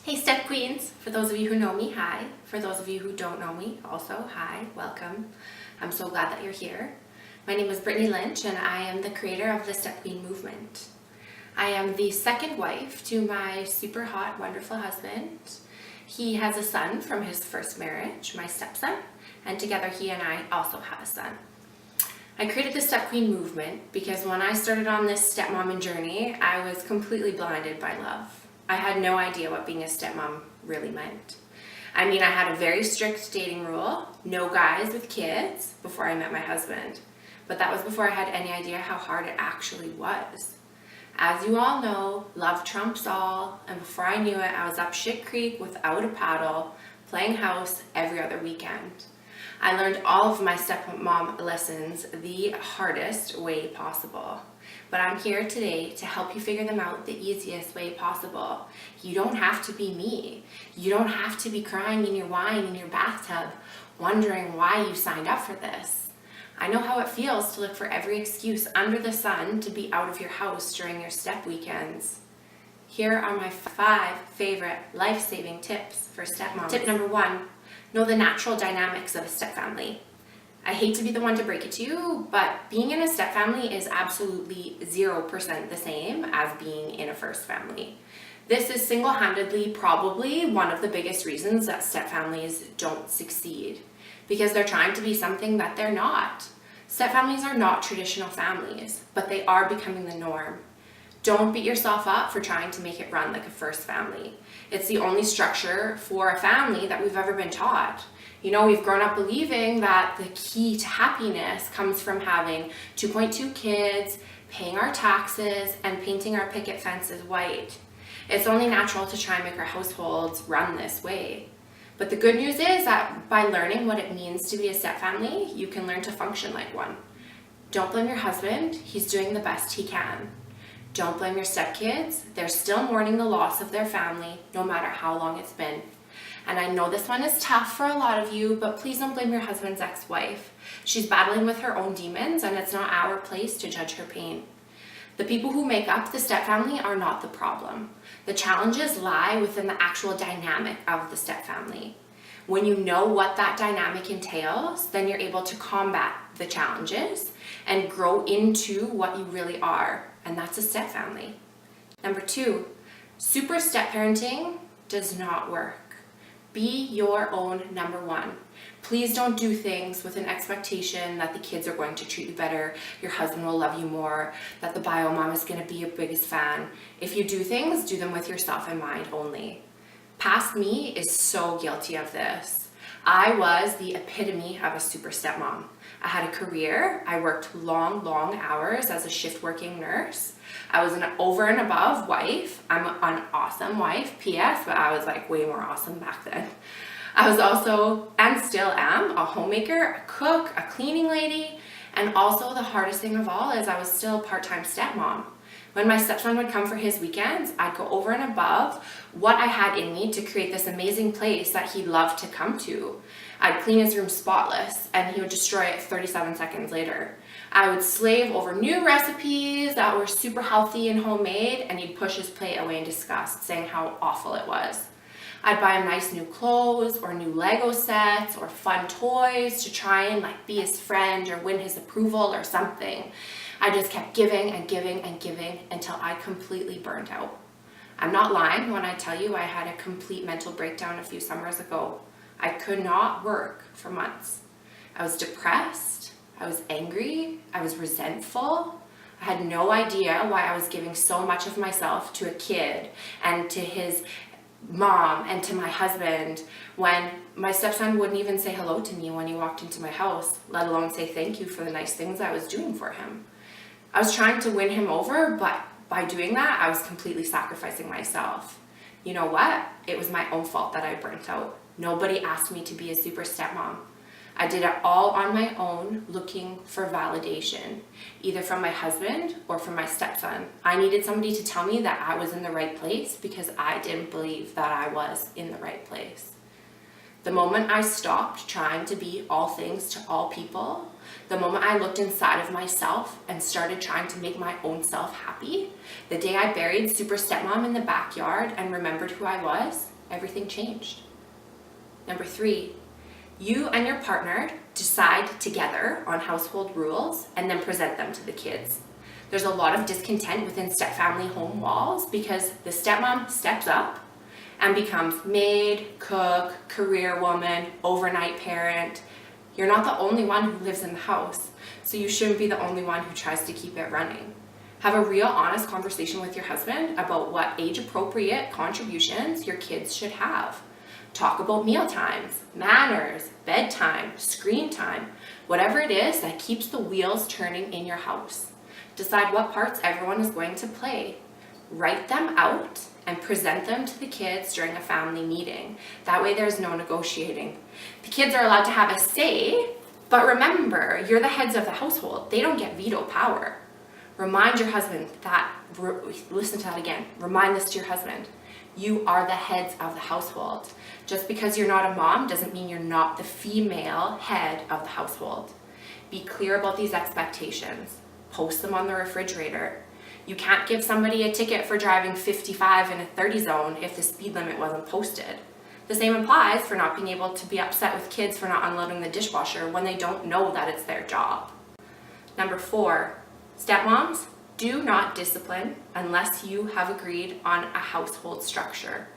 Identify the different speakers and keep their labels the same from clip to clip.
Speaker 1: Hey Step Queens! For those of you who know me, hi. For those of you who don't know me, also hi, welcome. I'm so glad that you're here. My name is Brittany Lynch and I am the creator of the Step Queen movement. I am the second wife to my super hot, wonderful husband. He has a son from his first marriage, my stepson, and together he and I also have a son. I created the Step Queen movement because when I started on this stepmom journey, I was completely blinded by love. I had no idea what being a stepmom really meant. I mean, I had a very strict dating rule, no guys with kids, before I met my husband. But that was before I had any idea how hard it actually was. As you all know, love trumps all, and before I knew it, I was up shit creek without a paddle, playing house every other weekend. I learned all of my stepmom lessons the hardest way possible. But I'm here today to help you figure them out the easiest way possible. You don't have to be me. You don't have to be crying in your wine in your bathtub, wondering why you signed up for this. I know how it feels to look for every excuse under the sun to be out of your house during your step weekends. Here are my 5 favorite life-saving tips for stepmoms. Tip number 1, know the natural dynamics of a stepfamily. I hate to be the one to break it to you, but being in a stepfamily is absolutely 0% the same as being in a first family. This is single-handedly probably one of the biggest reasons that stepfamilies don't succeed, because they're trying to be something that they're not. Stepfamilies are not traditional families, but they are becoming the norm. Don't beat yourself up for trying to make it run like a first family. It's the only structure for a family that we've ever been taught. You know, we've grown up believing that the key to happiness comes from having 2.2 kids, paying our taxes, and painting our picket fences white. It's only natural to try and make our households run this way. But the good news is that by learning what it means to be a stepfamily, you can learn to function like one. Don't blame your husband, he's doing the best he can. Don't blame your stepkids, they're still mourning the loss of their family, no matter how long it's been. And I know this one is tough for a lot of you, but please don't blame your husband's ex-wife. She's battling with her own demons, and it's not our place to judge her pain. The people who make up the stepfamily are not the problem. The challenges lie within the actual dynamic of the stepfamily. When you know what that dynamic entails, then you're able to combat the challenges and grow into what you really are, and that's a stepfamily. Number 2, super step parenting does not work. Be your own number 1. Please don't do things with an expectation that the kids are going to treat you better, your husband will love you more, that the bio mom is going to be your biggest fan. If you do things, do them with yourself in mind only. Past me is so guilty of this. I was the epitome of a super stepmom. I had a career. I worked long hours as a shift working nurse. I was an over and above wife. I'm an awesome wife, PS, but I was like way more awesome back then. I was also, and still am, a homemaker, a cook, a cleaning lady, and also the hardest thing of all is I was still a part-time stepmom. When my stepson would come for his weekends, I'd go over and above what I had in me to create this amazing place that he loved to come to. I'd clean his room spotless, and he would destroy it 37 seconds later. I would slave over new recipes that were super healthy and homemade, and he'd push his plate away in disgust, saying how awful it was. I'd buy him nice new clothes or new Lego sets or fun toys to try and be his friend or win his approval or something. I just kept giving and giving and giving until I completely burned out. I'm not lying when I tell you I had a complete mental breakdown a few summers ago. I could not work for months. I was depressed, I was angry, I was resentful. I had no idea why I was giving so much of myself to a kid and to his mom and to my husband when my stepson wouldn't even say hello to me when he walked into my house, let alone say thank you for the nice things I was doing for him. I was trying to win him over, but by doing that, I was completely sacrificing myself. You know what? It was my own fault that I burnt out. Nobody asked me to be a super stepmom. I did it all on my own, looking for validation, either from my husband or from my stepson. I needed somebody to tell me that I was in the right place because I didn't believe that I was in the right place. The moment I stopped trying to be all things to all people, the moment I looked inside of myself and started trying to make my own self happy, the day I buried super stepmom in the backyard and remembered who I was, everything changed. Number 3, you and your partner decide together on household rules and then present them to the kids. There's a lot of discontent within stepfamily home walls because the stepmom steps up and becomes maid, cook, career woman, overnight parent. You're not the only one who lives in the house, so you shouldn't be the only one who tries to keep it running. Have a real honest conversation with your husband about what age-appropriate contributions your kids should have. Talk about meal times, manners, bedtime, screen time, whatever it is that keeps the wheels turning in your house. Decide what parts everyone is going to play. Write them out and present them to the kids during a family meeting. That way there's no negotiating. The kids are allowed to have a say, but remember, you're the heads of the household. They don't get veto power. Remind your husband that, listen to that again, remind this to your husband. You are the heads of the household. Just because you're not a mom doesn't mean you're not the female head of the household. Be clear about these expectations. Post them on the refrigerator. You can't give somebody a ticket for driving 55 in a 30 zone if the speed limit wasn't posted. The same applies for not being able to be upset with kids for not unloading the dishwasher when they don't know that it's their job. Number 4, stepmoms, do not discipline unless you have agreed on a household structure.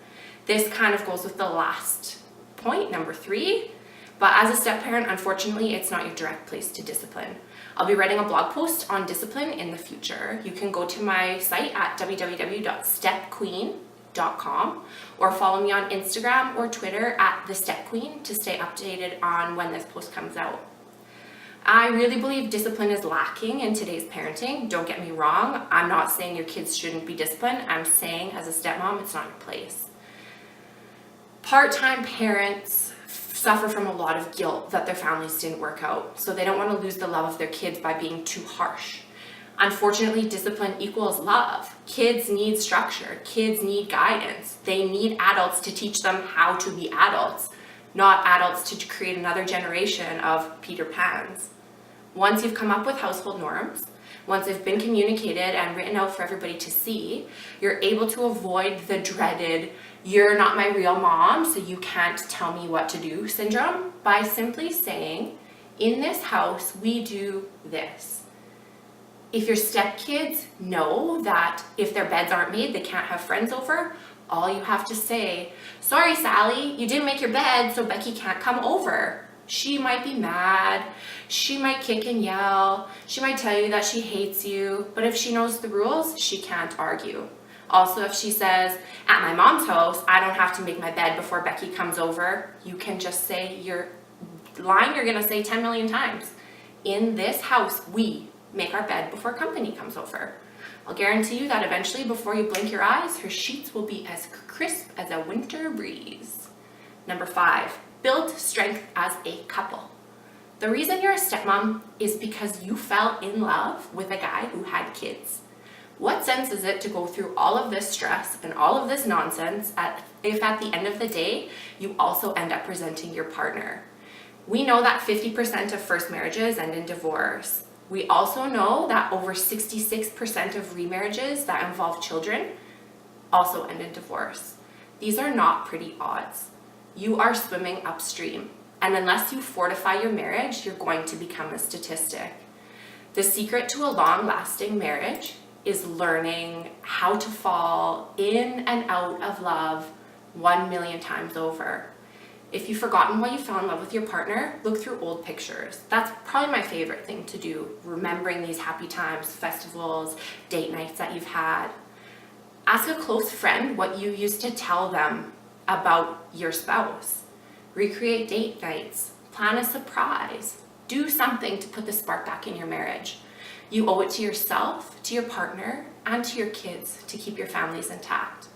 Speaker 1: This kind of goes with the last point, number 3, but as a step-parent, unfortunately, it's not your direct place to discipline. I'll be writing a blog post on discipline in the future. You can go to my site at www.stepqueen.com or follow me on Instagram or Twitter at @thestepqueen to stay updated on when this post comes out. I really believe discipline is lacking in today's parenting. Don't get me wrong. I'm not saying your kids shouldn't be disciplined. I'm saying as a stepmom, it's not your place. Part-time parents suffer from a lot of guilt that their families didn't work out, so they don't want to lose the love of their kids by being too harsh. Unfortunately, discipline equals love. Kids need structure. Kids need guidance. They need adults to teach them how to be adults, not adults to create another generation of Peter Pans. Once you've come up with household norms, once they've been communicated and written out for everybody to see, you're able to avoid the dreaded, "you're not my real mom, so you can't tell me what to do" syndrome by simply saying, "In this house, we do this." If your stepkids know that if their beds aren't made, they can't have friends over, all you have to say, "Sorry, Sally, you didn't make your bed, so Becky can't come over." She might be mad, she might kick and yell, she might tell you that she hates you, but if she knows the rules, she can't argue. Also, if she says, "At my mom's house, I don't have to make my bed before Becky comes over," you can just say your line you're gonna say 10 million times. "In this house, we make our bed before company comes over." I'll guarantee you that eventually, before you blink your eyes, her sheets will be as crisp as a winter breeze. Number 5, build strength as a couple. The reason you're a stepmom is because you fell in love with a guy who had kids. What sense is it to go through all of this stress and all of this nonsense if at the end of the day, you also end up resenting your partner? We know that 50% of first marriages end in divorce. We also know that over 66% of remarriages that involve children also end in divorce. These are not pretty odds. You are swimming upstream, and unless you fortify your marriage, you're going to become a statistic. The secret to a long-lasting marriage is learning how to fall in and out of love 1 million times over. If you've forgotten why you fell in love with your partner, look through old pictures. That's probably my favorite thing to do, remembering these happy times, festivals, date nights that you've had. Ask a close friend what you used to tell them about your spouse. Recreate date nights, plan a surprise, do something to put the spark back in your marriage. You owe it to yourself, to your partner, and to your kids to keep your families intact.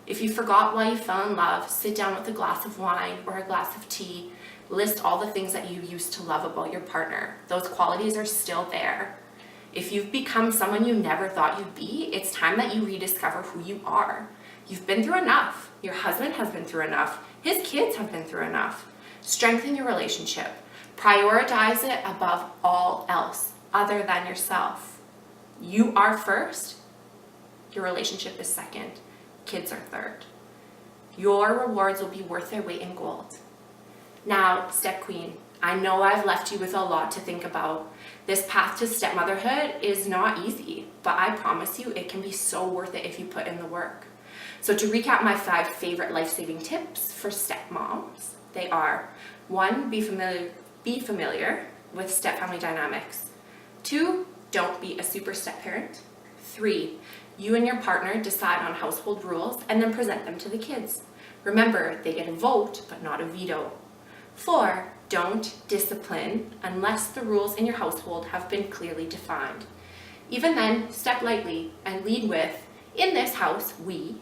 Speaker 1: If you forgot why you fell in love, sit down with a glass of wine or a glass of tea. List all the things that you used to love about your partner. Those qualities are still there. If you've become someone you never thought you'd be, it's time that you rediscover who you are. You've been through enough. Your husband has been through enough. His kids have been through enough. Strengthen your relationship. Prioritize it above all else other than yourself. You are first. Your relationship is second. Kids are third. Your rewards will be worth their weight in gold. Now, Step Queen, I know I've left you with a lot to think about. This path to stepmotherhood is not easy, but I promise you it can be so worth it if you put in the work. So to recap my 5 favorite life-saving tips for stepmoms, they are: 1, be familiar with stepfamily dynamics. 2, don't be a super step-parent. 3, you and your partner decide on household rules and then present them to the kids. Remember, they get a vote, but not a veto. 4, don't discipline unless the rules in your household have been clearly defined. Even then, step lightly and lead with, in this house, we, ...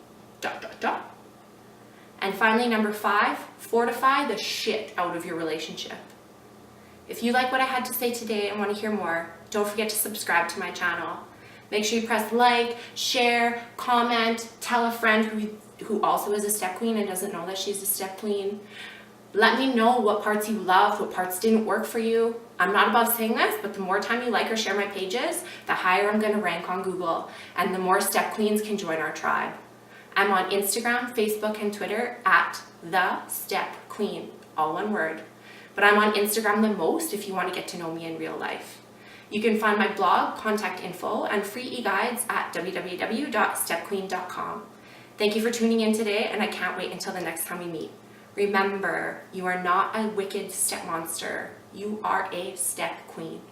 Speaker 1: And finally, number 5, fortify the shit out of your relationship. If you like what I had to say today and want to hear more, don't forget to subscribe to my channel. Make sure you press like, share, comment, tell a friend who also is a step queen and doesn't know that she's a step queen. Let me know what parts you loved, what parts didn't work for you. I'm not above saying this, but the more time you like or share my pages, the higher I'm going to rank on Google, and the more step queens can join our tribe. I'm on Instagram, Facebook, and Twitter at The Step Queen, all one word. But I'm on Instagram the most if you want to get to know me in real life. You can find my blog, contact info, and free e-guides at www.stepqueen.com. Thank you for tuning in today, and I can't wait until the next time we meet. Remember, you are not a wicked step monster. You are a step queen.